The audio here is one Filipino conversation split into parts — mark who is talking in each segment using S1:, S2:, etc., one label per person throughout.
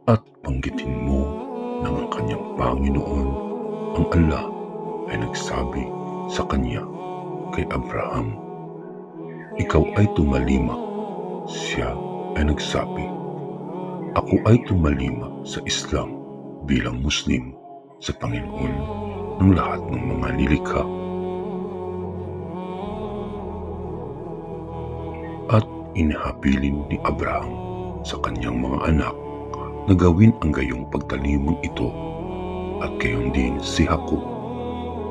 S1: At banggitin mo ng ang kanyang Panginoon, ang Allah, ay nagsabi sa kanya kay Abraham, ikaw ay tumalimak. Siya ay nagsabi, ako ay tumalimak sa Islam bilang Muslim sa Panginoon ng lahat ng mga nilikha. At inihabilin ni Abraham sa kanyang mga anak na gawin ang gayong pagtalimang ito, at gayon din si Jacob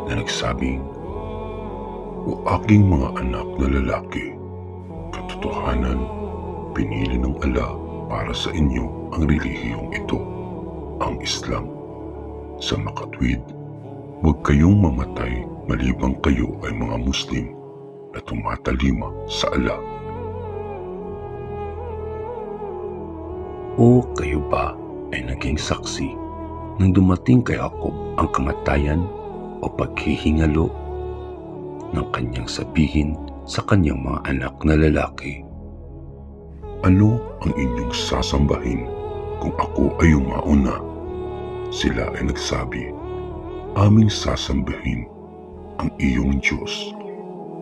S1: na nagsabing, o aking mga anak na lalaki, katotohanan, pinili ng Allah para sa inyo ang relihiyong ito, ang Islam. Sa makatwid, huwag kayong mamatay malibang kayo ay mga Muslim na tumatalima sa Allah.
S2: O kayo ba ay naging saksi nang dumating kay Jacob ang kamatayan o paghihingalo ng kanyang sabihin sa kanyang mga anak na lalaki?
S1: Ano ang inyong sasambahin kung ako ay umauna? Sila ay nagsabi, aming sasambahin ang iyong Diyos,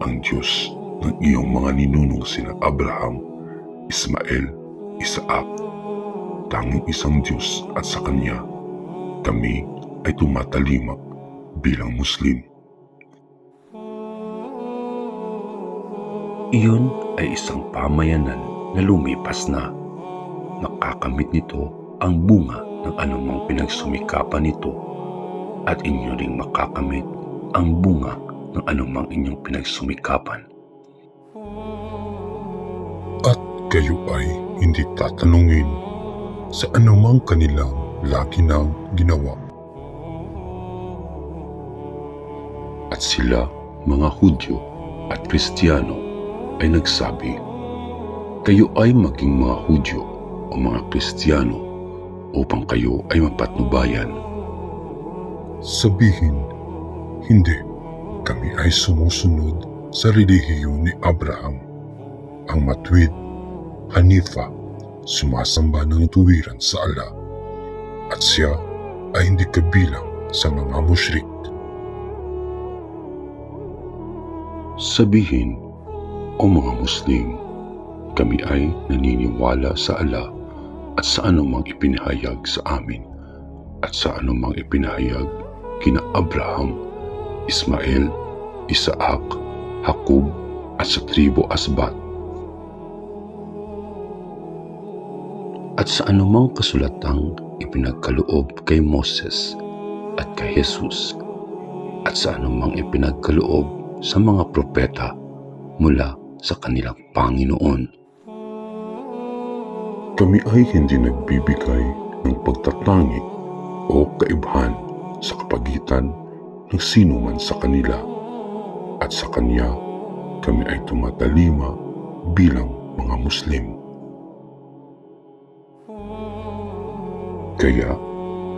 S1: ang Diyos ng iyong mga ninunong sina Abraham, Ismael, Isaac, tanging isang Diyos, at sa Kanya kami ay tumatalimak bilang Muslim.
S2: Iyon ay isang pamayanan na lumipas na. Makakamit nito ang bunga ng anumang pinagsumikapan nito, at inyo ring makakamit ang bunga ng anumang inyong pinagsumikapan.
S1: At kayo ay hindi tatanungin sa anumang kanilang lagi nang ginawa. At sila, mga Hudyo at Kristiyano, ay nagsabi, kayo ay maging mga Hudyo o mga Kristiyano upang kayo ay mapatnubayan. Sabihin, hindi, kami ay sumusunod sa relihiyon ni Abraham, ang matwid, Hanifa, sumasamba ng tuwiran sa Allah, at siya ay hindi kabilang sa mga musyrik. Sabihin, o mga Muslim, kami ay naniniwala sa Allah at sa anumang ipinahayag sa amin at sa anumang ipinahayag kina Abraham, Ismael, Isaac, Jacob at sa tribo Asbat, at sa anumang kasulatang ipinagkaloob kay Moses at kay Jesus, at sa anumang ipinagkaloob sa mga propeta mula sa kanilang Panginoon. Kami ay hindi nagbibigay ng pagtatangi o kaibahan sa kapagitan ng sino man sa kanila, at sa Kanya kami ay tumatalima bilang mga Muslim. Kaya,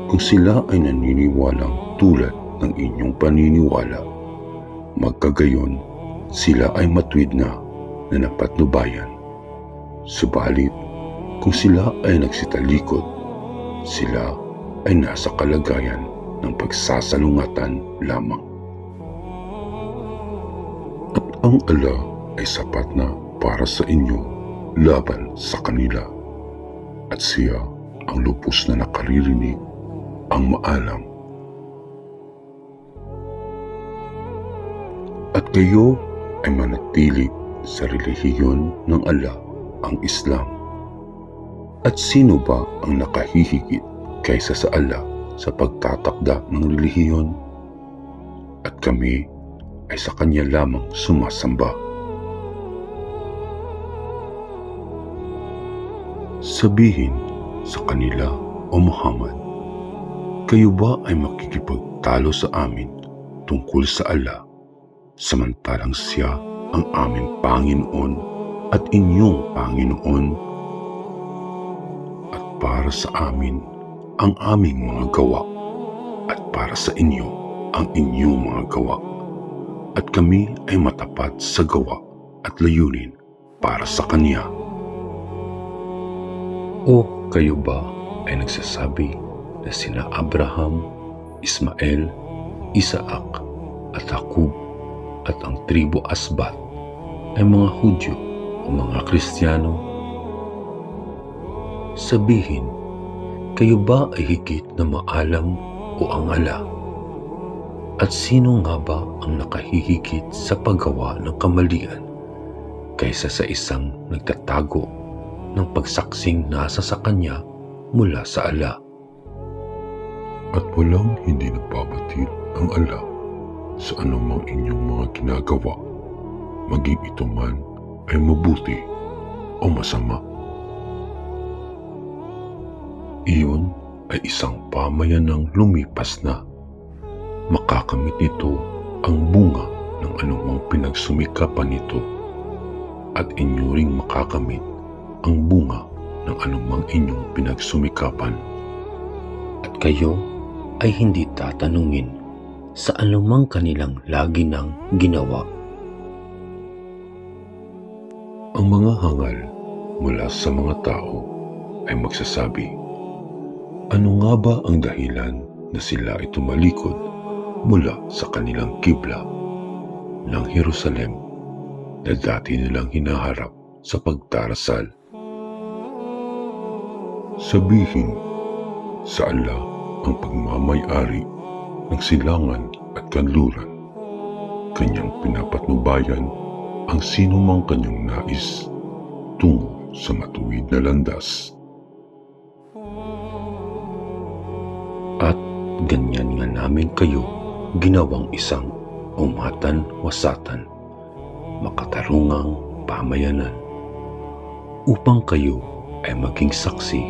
S1: kung sila ay naniniwalang tulad ng inyong paniniwala, magkagayon sila ay matwid na napatnubayan. Subalit, kung sila ay nagsitalikod, sila ay nasa kalagayan ng pagsasalungatan lamang. At ang Allah ay sapat na para sa inyo laban sa kanila, at siya ang lubos na nakaririnig, ang maalam. At kayo ay manatili sa relihiyon ng Allah, ang Islam. At sino ba ang nakahihigit kaysa sa Allah sa pagtatakda ng relihiyon? At kami ay sa Kanya lamang sumasamba. Sabihin sa kanila, o Muhammad, kayo ba ay makikipagtalo sa amin tungkol sa Allah, samantalang siya ang aming Panginoon at inyong Panginoon, at para sa amin ang aming mga gawa, at para sa inyo ang inyong mga gawa, at kami ay matapat sa gawa at layunin para sa Kanya. O kayo ba
S2: ay nagsasabi na sina Abraham, Ismael, Isaac at Jacob at ang tribo Asbat ay mga Hudyo o mga Kristiyano. Sabihin, kayo ba ay higit na maalam o angala? At sino nga ba ang nakahihigit sa paggawa ng kamalian kaysa sa isang nagtatago ng pagsaksing nasa sa kanya mula sa ala?
S1: At walang hindi nagbabatid ang ala sa anumang inyong mga ginagawa, maging ito man ay mabuti o masama. Iyon ay isang pamayanang lumipas na. Makakamit nito ang bunga ng anumang pinagsumikapan nito, at inyo ring makakamit ang bunga ng anumang inyong pinagsumikapan.
S2: At kayo ay hindi tatanungin sa anumang kanilang lagi nang ginawa.
S1: Ang mga hangal mula sa mga tao ay magsasabi, ano nga ba ang dahilan na sila ay tumalikod mula sa kanilang kibla ng Jerusalem na dati nilang hinaharap sa pagdarasal? Sabihin, sa ala ang pagmamay-ari ng silangan at kanluran. Kanyang pinapatnubayan ang sinumang kanyang nais tungo sa matuwid na landas.
S2: At ganyan nga namin kayo ginawang isang umatan-wasatan, makatarungang pamayanan, upang kayo ay maging saksi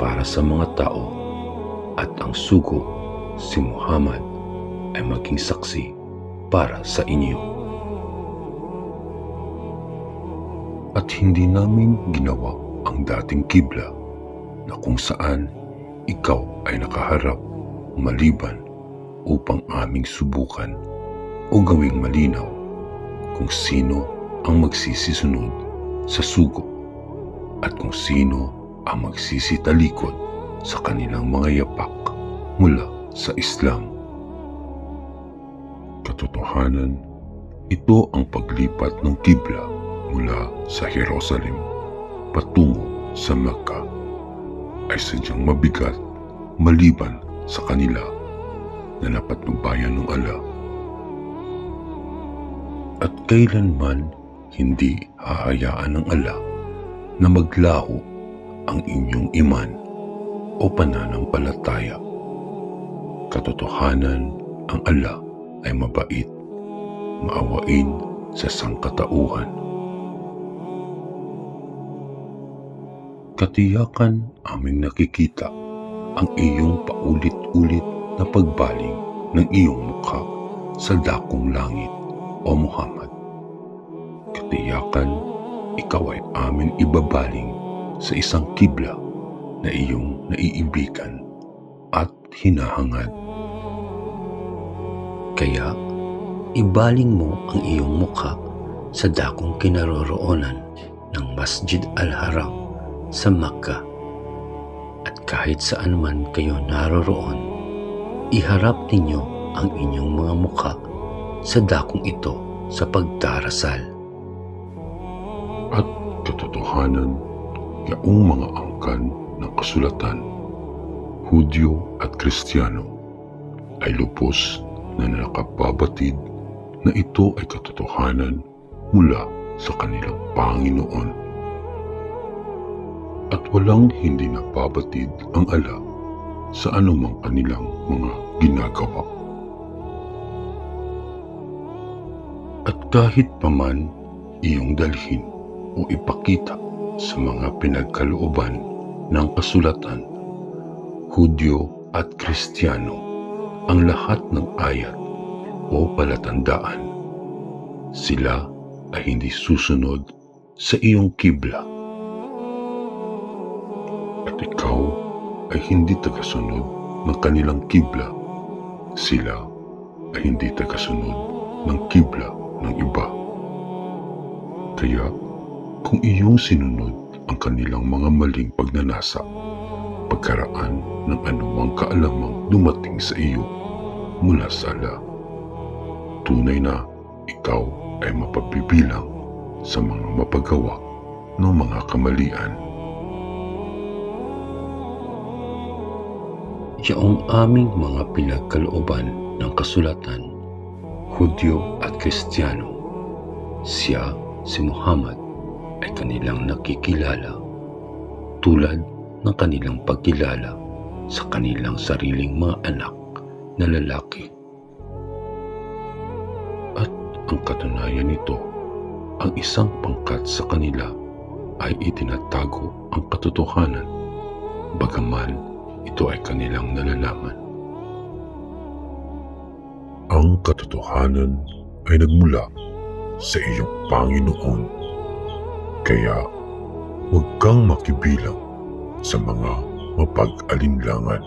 S2: para sa mga tao, at ang sugo, si Muhammad, ay maging saksi para sa inyo.
S1: At hindi namin ginawa ang dating kibla na kung saan ikaw ay nakaharap maliban upang aming subukan o gawing malinaw kung sino ang magsisisunod sa sugo at kung sino ang magsisitalikod sa kanilang mga yapak mula sa Islam. Katotohanan, ito ang paglipat ng kibla mula sa Jerusalem patungo sa Mecca ay sadyang mabigat maliban sa kanila na napatnubayan ng ala. At kailanman hindi hahayaan ng ala na maglaho ang inyong iman o pananampalataya. Katotohanan, ang ala ay mabait, maawain sa sangkatauhan. Katiyakan aming nakikita ang iyong paulit-ulit na pagbaling ng iyong mukha sa dakong langit, o Muhammad. Katiyakan, ikaw ay aming ibabaling sa isang kibla na iyong naiibigan at hinahangad.
S2: Kaya, ibaling mo ang iyong mukha sa dakong kinaroroonan ng Masjid al-Haram sa Makkah, at kahit saan man kayo naroroon, iharap ninyo ang inyong mga mukha sa dakong ito sa pagdarasal.
S1: At katotohanan, yaong mga angkan ng kasulatan, Hudyo at Kristiyano, ay lubos na nakababatid na ito ay katotohanan mula sa kanilang Panginoon. At walang hindi nababatid ang ala sa anumang kanilang mga ginagawa. At kahit paman iyong dalhin o ipakita sa mga pinagkalooban ng kasulatan, Hudyo at Kristiyano, ang lahat ng ayat o palatandaan, sila ay hindi susunod sa iyong kibla. At ikaw ay hindi tagasunod ng kanilang kibla, sila ay hindi tagasunod ng kibla ng iba. Kaya kung iyong sinunod ang kanilang mga maling pagnanasa, pagkaraan ng anumang kaalamang dumating sa iyo mula sa ala. Tunay na ikaw ay mapabibilang sa mga mapagawa ng mga kamalian.
S2: Yaong aming mga pinagkalooban ng kasulatan, Hudyo at Kristiyano, siya, si Muhammad, ay kanilang nakikilala tulad ng kanilang pagkilala sa kanilang sariling mga anak na lalaki.
S1: At ang katunayan nito, ang isang pangkat sa kanila ay itinatago ang katotohanan, bagaman ito ay kanilang nalalaman. Ang katotohanan ay nagmula sa iyong Panginoon, kaya huwag kang makibilang sa mga mapag-alinlangan.